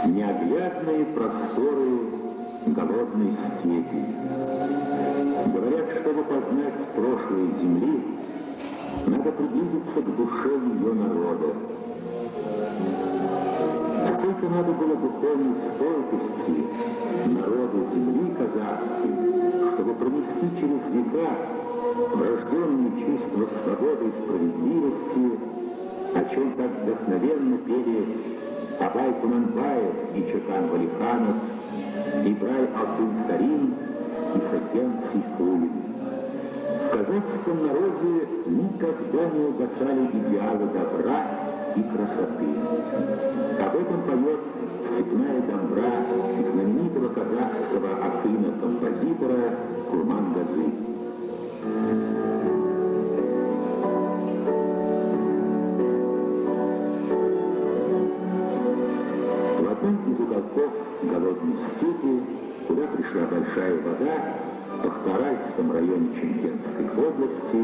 неоглядные просторы голодной степи. Говорят, чтобы познать прошлое земли, надо приблизиться к душе ее народа. Сколько надо было духовной стойкости народу земли казахской, чтобы пронести через века врожденные чувства свободы и справедливости, о чем так вдохновенно пели Абай Кунанбаев и Чокан Валиханов, Ибрай Алтын-Сарин и Сакен Сейфуллин. В казахском народе никогда не угасали идеалы добра и красоты. Об этом поет «Степная домбра» знаменитого казахского акына-композитора Курман-Газы. В одном из уголков голодной степи, куда пришла большая вода, в Ахтаральском районе Чемкенской области,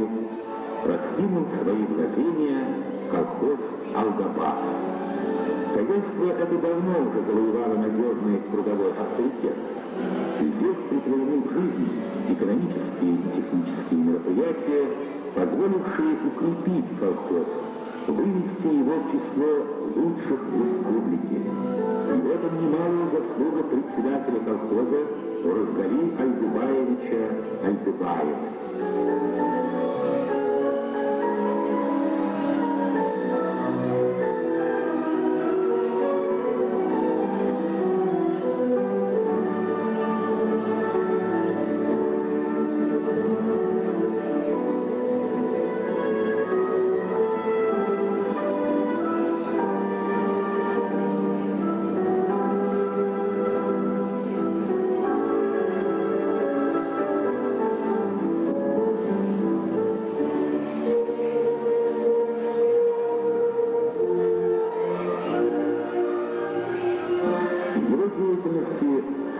раскинул свои владения колхоз «Алгабас». Хозяйство это давно уже завоевало надежный трудовой авторитет. Здесь притворены в жизнь экономические и технические мероприятия, позволившие укрепить колхоз, вывести его в число лучших в республике. И в этом немалую заслугу председателя колхоза Уразгали Альдыбаевича Альдыбаева.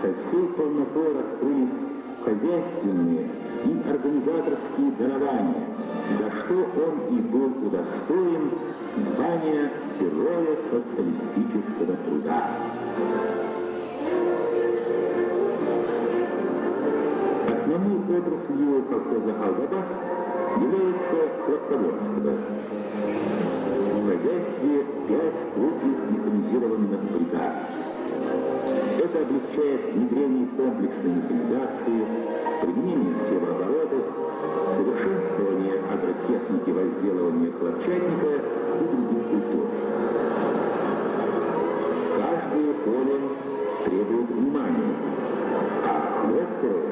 Со всей полнотой раскрылись хозяйственные и организаторские дарования, за что он и был удостоен звания Героя социалистического труда. Основной отраслью колхоза «Алгабас» является хлопководство. В хозяйстве 5 крупных механизированных бригад. Это облегчает внедрение комплексной механизации, применение севооборотов, совершенствование агротехники возделывания хлопчатника и других культур. Каждое поле требует внимания, а хлопковое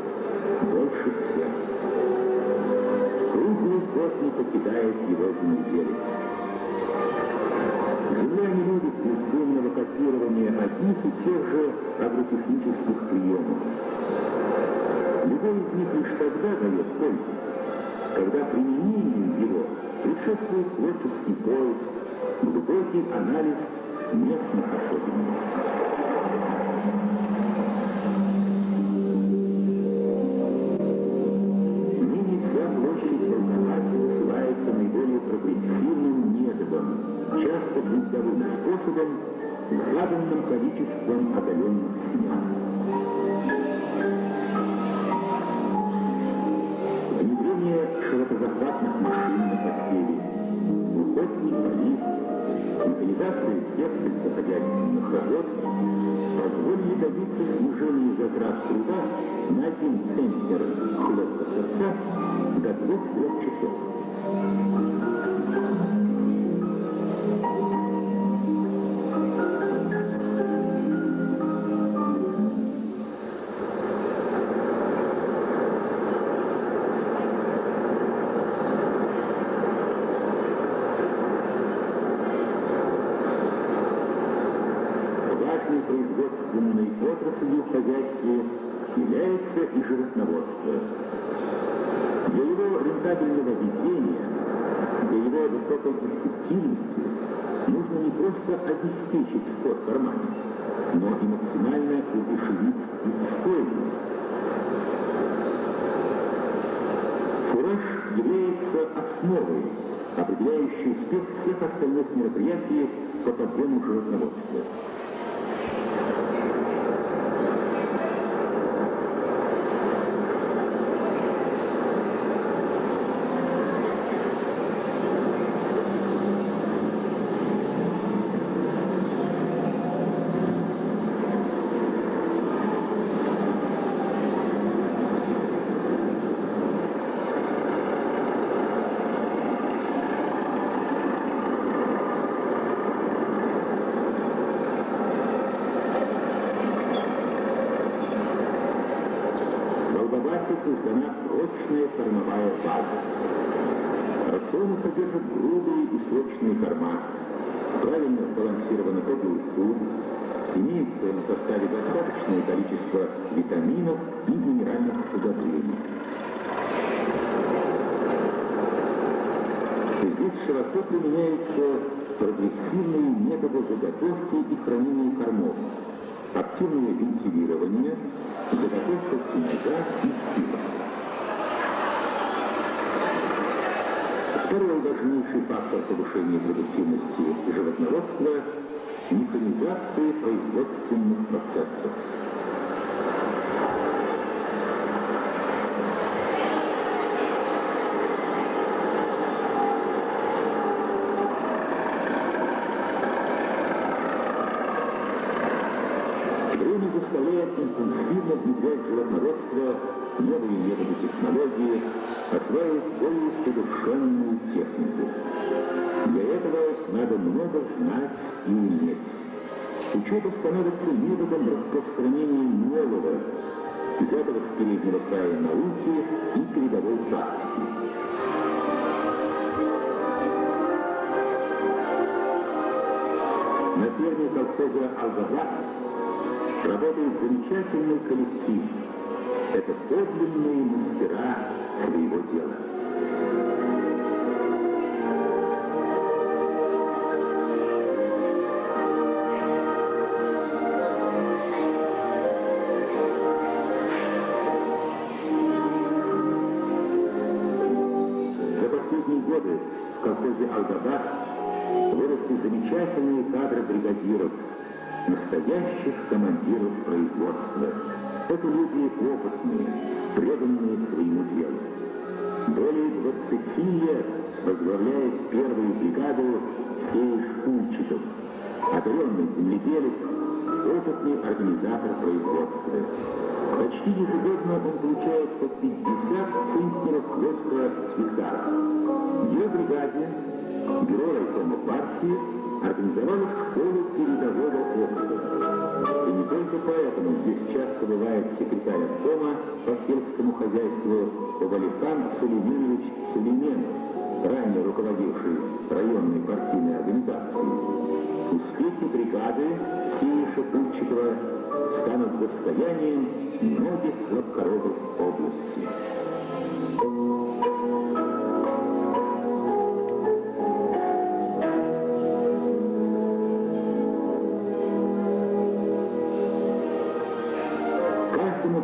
больше всех. Круглый год не покидает его земледелец. Земля не любит бездумного копирования одних и тех же агротехнических приемов. Любой из них лишь тогда дает пользу, когда применению его предшествует творческий поиск, глубокий анализ местных особенностей. Ныне вся площадь Волновахи называется наиболее прогрессивным методом, часто бытовым способом, с заданным количеством оголенных семян. Внедрение широкозахватных машин на посеве, глубокий полив, механизация всех сельскохозяйственных работ позволили добиться снижения затрат труда на 1 центнер хлопка-сердца до 2-3 часов. Производственной отраслью в хозяйстве является и животноводство. Для его рентабельного ведения, для его высокой эффективности нужно не просто обеспечить скот в кармане, но и максимально удешевить их стоимость. Фураж является основой, определяющей успех всех остальных мероприятий по подъему животноводства. создана прочная кормовая база. Рационы содержат грубые и сочные корма, правильно сбалансированы по белку, имеет в своем составе достаточное количество витаминов и минеральных удобрений. Здесь широко применяются прогрессивные методы заготовки и хранения кормов, активное вентилирование, заготовка снега и сила. Второй важнейший фактор повышения продуктивности животноводства – механизация производственных процессов. Время заставляет интенсивно внедрять в животноводство новые методы технологии, осваивать более совершенную технику. Для этого надо много знать и уметь. Учеба становится методом распространения нового, взятого с переднего края науки и передовой практики. На ферме колхоза «Алгабас» работает замечательный коллектив. Это подлинные мастера своего дела. За последние годы в колхозе «Алгабас» выросли замечательные кадры бригадиров, настоящих командиров производства. Это люди опытные, преданные своему делу. Более 20 лет возглавляет первую бригаду Сея Шкульчиков, одаренный земледелец, опытный организатор производства. Почти ежегодно он получает по 50 центнеров хлопка с гектара. В ее бригаде бюро райкома партии организовала школу передового опыта. И не только поэтому здесь часто бывает секретарь обкома по сельскому хозяйству Валихан Сулейманович Сулейменов, ранее руководивший районной партийной организацией. Успехи бригады Сея Шкульчикова станут достоянием многих хлопкоробов области.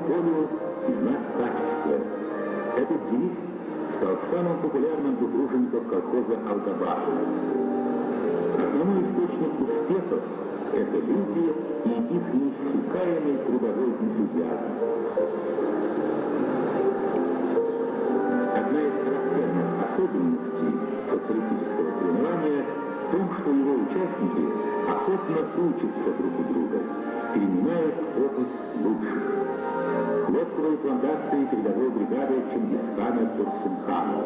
Полю знак качества. Этот девиз стал самым популярным у тружеников колхоза «Алгабас». Основной источник успехов – это люди и их неиссякаемый трудовой энтузиазм. Одна из характерных особенностей социалистического соревнования в том, что его участники охотно учатся друг у друга, перенимают опыт лучших. Хлопковые плантации передовой бригады Чингисхана Турсунхана.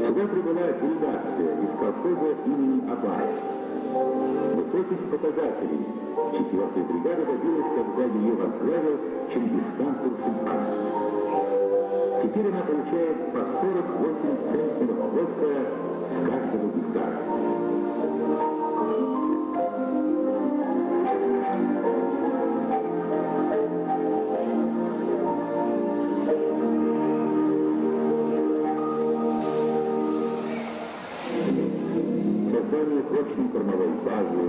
Сюда прибыла делегация из колхоза имени Абая. Высоких показателей 4-я бригада добилась, когда ее возглавил Чингисхан Турсунхан. Теперь она получает по 48 центнеров хлопка с каждого гектара. Создание прочной кормовой базы,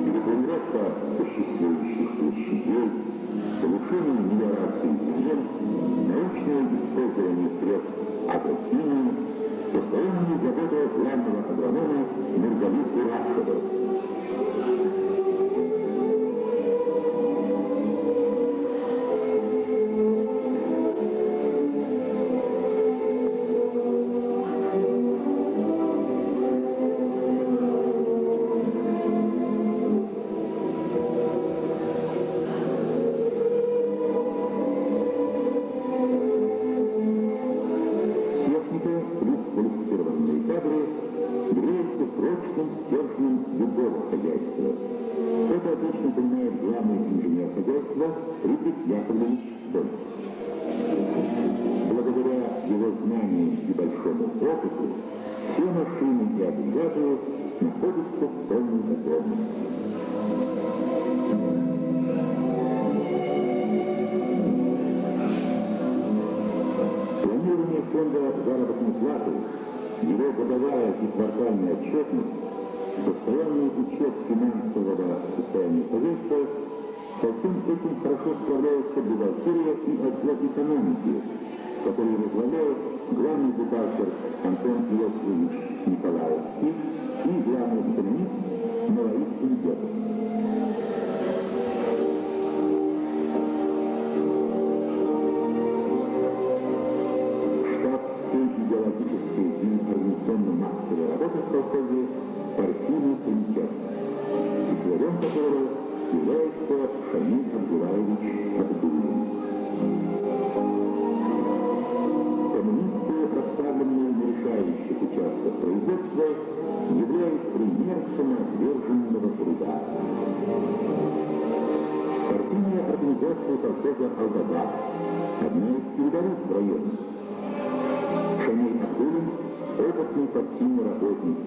перепланировка существующих площадей, улучшение мелиорации земель, научное использование средств агрохимии, постоянные заботы главного агронома Нургали Курашева. Стержнем любого хозяйства. Это обычно понимает главный инженер хозяйства Фридрих Яковлевич Дольц. его знаниям и большому опыту все машины и агрегаты находятся в полной готовности. Планирование фонда заработной платы, его годовая и квартальная отчетность, постоянный учет финансового состояния хозяйства, со всем этим хорошо справляются бухгалтерия и отдел экономики, который возглавляет главный бухгалтер Антон Иосифович Николаевский и главный экономист Мираис Индетов. Штат всей идеологической и организационно-массовой работы в колхозе партийный комитет, секретарем которого является Шамиль Абдулаевич Абдулин. Коммунисты, расставленные на решающих участках производства, являют пример самоотверженного труда. Партийная организация колхоза «Алгабас» одна из передовых в районе. Шамиль Абдулин – опытный партийный работник,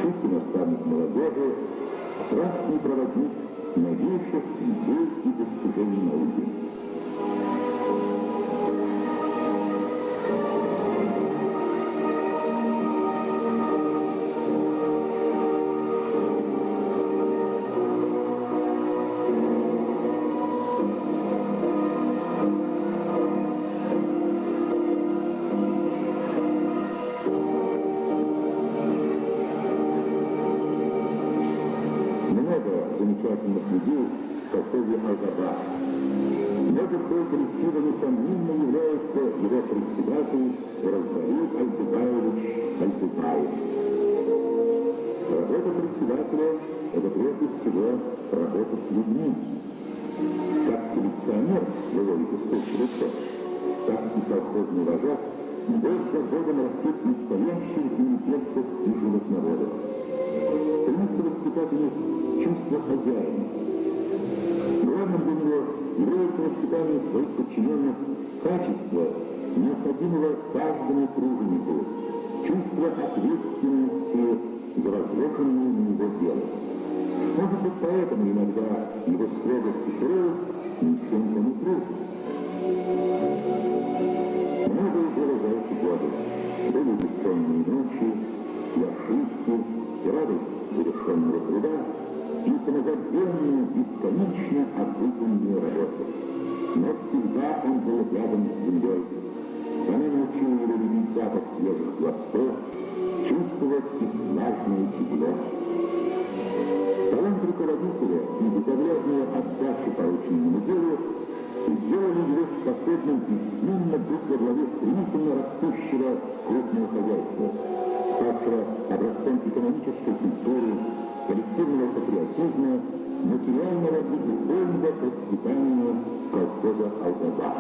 чуткий наставник молодежи, страстный проводник новейших идей и достижений науки. Замечательных людей в колхозе «Алгабас». Многих коллектива, несомненно, является его председатель Разбаил Альдубаевич Альдубаев. Работа председателя – это прежде всего работа с людьми. Как селекционер выводит устойчивый, так и колхозный вожак год за годом растет настоящих земледельцев и животноводов. Стремится воспитать у них чувство хозяина. Главным для него является воспитание своих подчиненных качества, необходимого каждому труженику, чувство ответственности за возложенное на него дело. Может быть, поэтому иногда его строгость и суровость ничем не трудно. Многое было за эти годы. Были бессонные ночи, и ошибки, и радость завершенного труда, и самозабвенную, бесконечно обыденную работу. Но всегда он был рядом с землей. Она научила его любить запах свежих пластов, чувствовать их влажное тепло. Талант руководителя и безоглядная отдача порученному делу сделали его способным бессменно быть во главе стремительно растущего крупного хозяйства, ставшего образцом экономической культуры, коллективного патриотизма, материального и духовного процветания колхоза «Алгабас».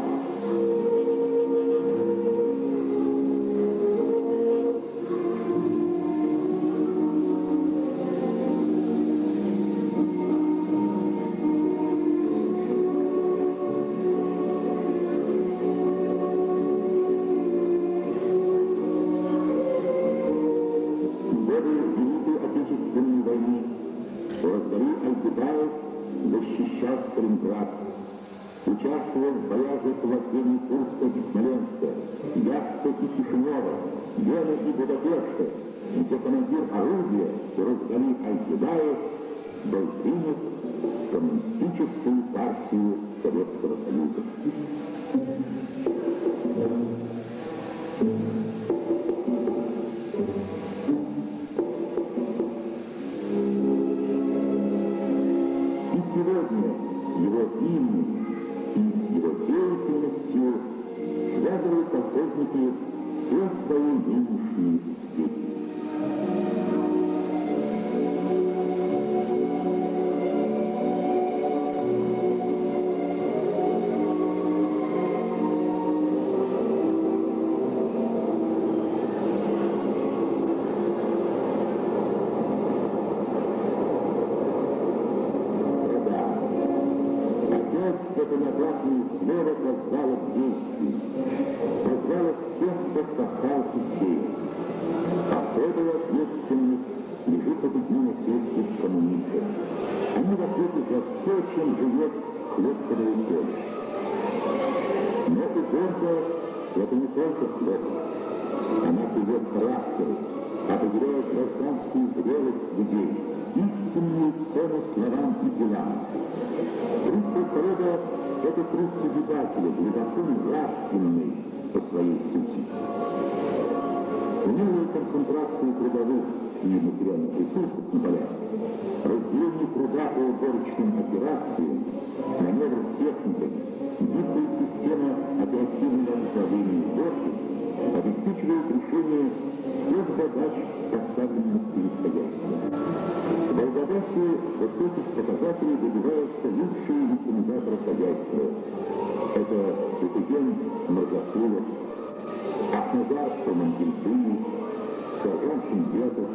Защищал Сталинград, участвовал в боях за освобождение Курска и Смоленска, Ясса и Кишинева, Вены и Будапешта, где командир орудия Разбаил Альдубаев был принят в Коммунистическую партию Советского Союза. Сегодня с его именем и с его деятельностью связывают колхозники все свои нынешние успехи. Это наградное слово казалось действием, казалось всех кто втоптал и сеял. Особая ответственность лежит объединенных сельских коммунистов. Они в ответе за все, чем живет хлопковое поле. Но и гордо это не только хлоп. Она придет характеру, определяет гражданскую зрелость людей, истинную цену словам и делам. Труд полковода — это труд созидателя, глубоко нравственный по своей сути. Умелую концентрацию трудовых и материальных ресурсов на полях, разделение труда по уборочным операциям, маневр техниками, гибкая система оперативного управления сборки обеспечивают решение всех задач, поставленных перед хозяйством. В Волгограсе высоких показателей добиваются лучшие механизаторы хозяйства. Это Бетеген Морзакулов, Ахназар Мангельдыев, сержант Шинбетов,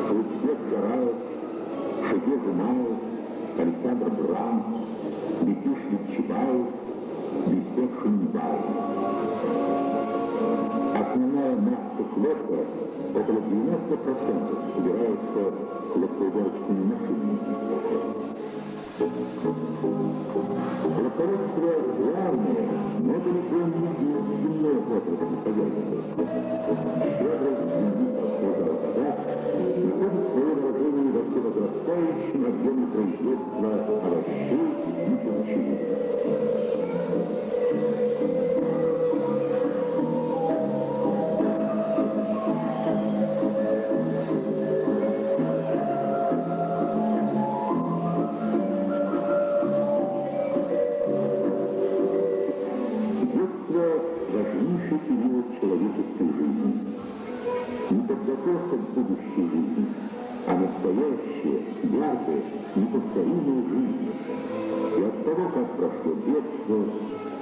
Хлыстбек Жараев, Шеге Жумаев, Александр Бран, Бетюш Чапаев, Бесед Шинбаев. Основная масса хлопка, около 90%, убирается хлопкоуборочными машинами. Хлопководство главное, но далеко не единственное отрасль хозяйства. Щедрость земли колхоза «Волгоград» находит свое выражение во всевозрастающем объеме производства овощей и овощей. Важнейший период человеческой жизни. Не подготовка к будущей жизни, а настоящая, яркая, неповторимая жизнь. И от того, как прошло детство,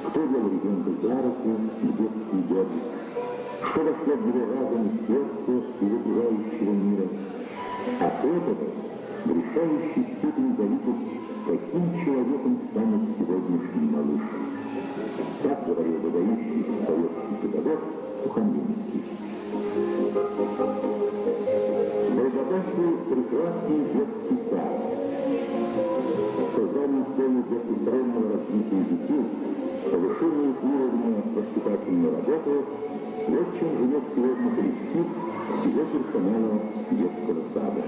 кто вел ребенка за руку в детские годы, что вошло в его разум и сердце из окружающего мира, от этого в решающей степени зависит, каким человеком станет сегодняшний малыш. Так говорил выдающийся советский педагог Сухомлинский. В Волгограсе прекрасный детский сад. Создание условий для всестороннего развития детей, повышение уровня воспитательной работы — вот чем живет сегодня коллектив всего персонала детского сада.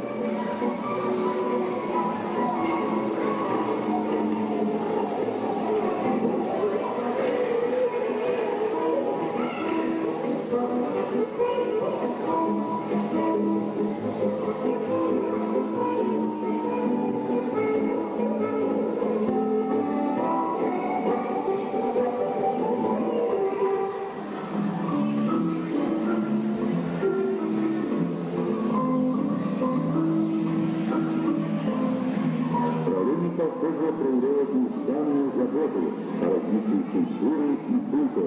Колхоза проявляет неустанную заботу о развитии культуры и быта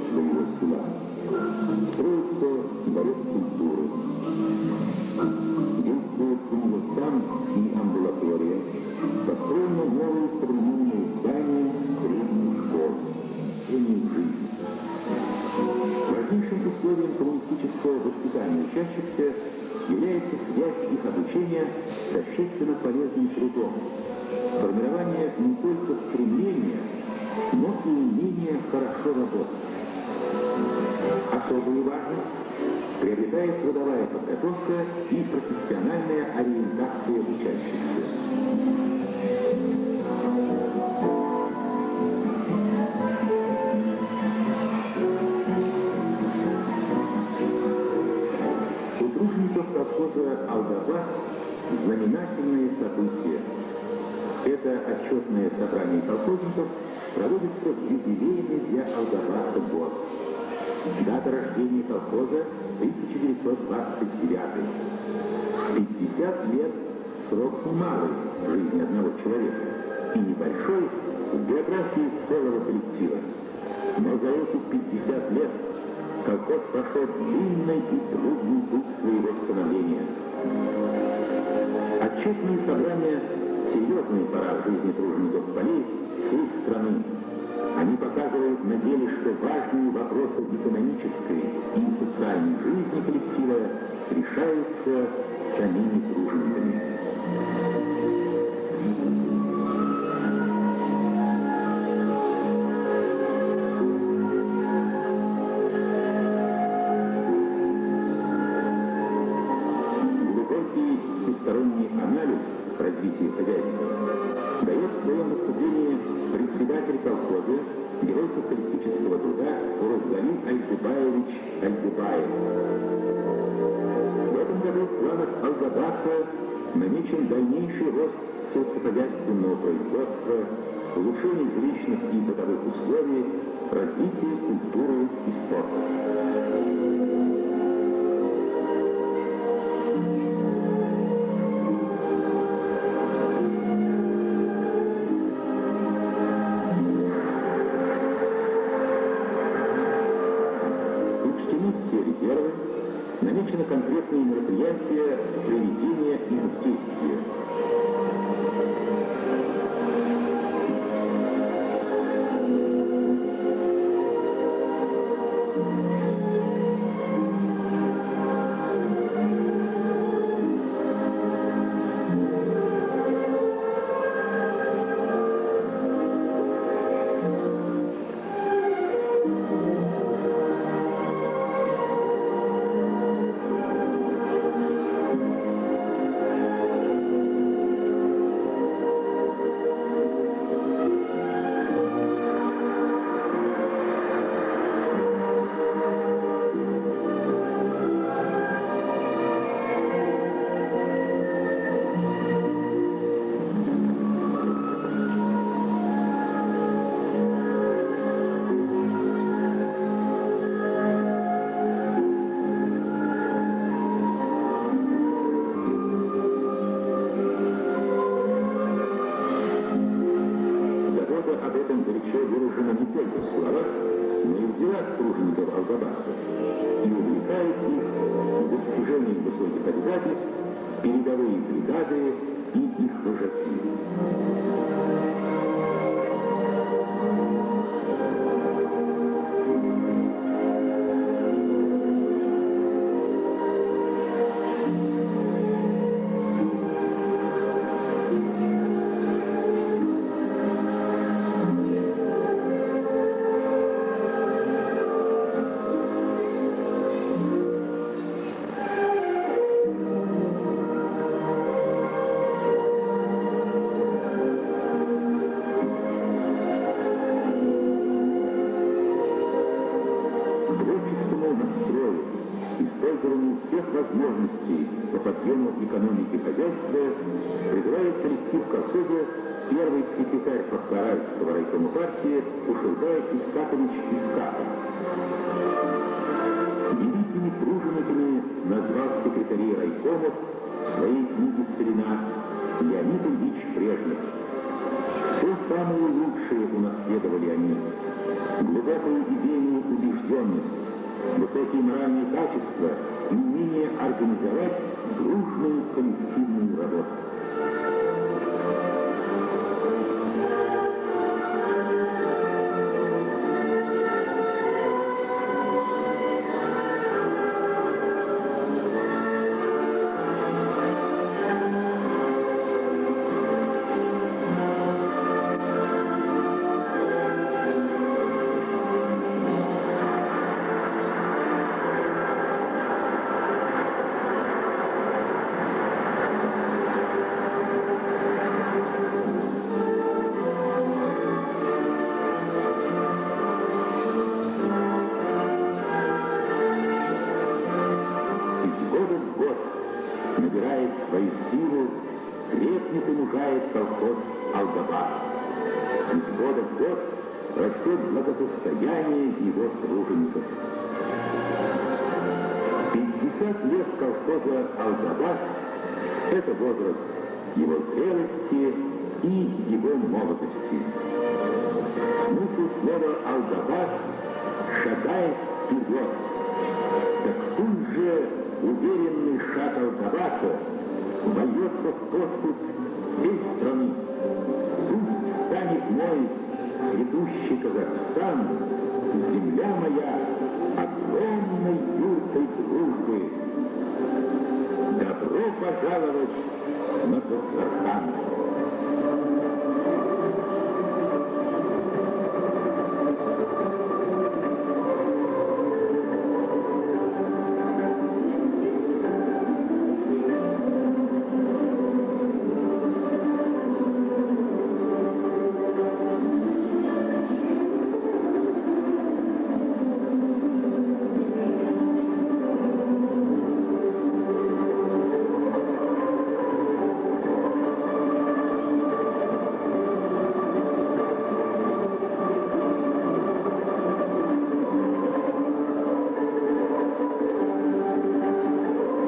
своего села. Строится дворец культуры. Действует универсам и амбулатория. Построено новые современные здания средней школы. Жизнь. Важнейшим условием коммунистического воспитания учащихся является связь их обучения с общественно полезным трудом. Формирование не только стремления, но и умения хорошо работать. Особую важность приобретает трудовая подготовка и профессиональная ориентация учащихся. У тружеников колхоза «Алгабас» знаменательные события. Это отчетное собрание колхозников проводится в юбилейный для Алгабаса год. Дата рождения колхоза 1929. 50 лет – срок малый в жизни одного человека и небольшой в биографии целого коллектива. Но за эти 50 лет колхоз прошел длинный и трудный путь своего становления. Отчетные собрания — серьезная пора в жизни тружеников полей всей страны. Они показывают на деле, что важные вопросы экономической и социальной жизни коллектива решаются самими тружениками. Глубокий всесторонний анализ развития хозяйства дает в своем выступлении председатель колхоза, герой социалистического труда Уразгали Альдыбаевич Альдыбаев. В этом году в планах Алгабаса намечен дальнейший рост сельскохозяйственного производства, улучшение жилищных и бытовых условий, развитие культуры и спорта. Все резервы, намечены конкретные мероприятия проведения их в действие. Об этом горячо выражено не только в словах, но и в делах тружеников Алгабаса, и увлекает их в достижении высоких обязательств передовые бригады и их вожаки. Настрою, использованию всех возможностей по подъему экономики хозяйства призывает коллектив колхоза первый секретарь Пахтаральского райкома партии Кушубай Искакович Искаков. Великими тружениками назвал секретарей райкомов в своей книге «Целина» Леонид Ильич Брежнев. Все самое лучшее унаследовали они. Глубокую идейную убежденность, высокие моральные качества и умение организовать дружную коллективную работу. Набирает свою силу, крепнет и мужает колхоз Алгабас. Из года в год растет благосостояние его тружеников. 50 лет колхоза Алгабас – это возраст его зрелости и его молодости. Смысл слова «Алгабас» шагает вперед. Так тут же уверенный шаг Алгабаса вольется в поступь всей страны. Пусть станет мой цветущий Казахстан, земля моя огромной юртой дружбы. Добро пожаловать на Дастархан!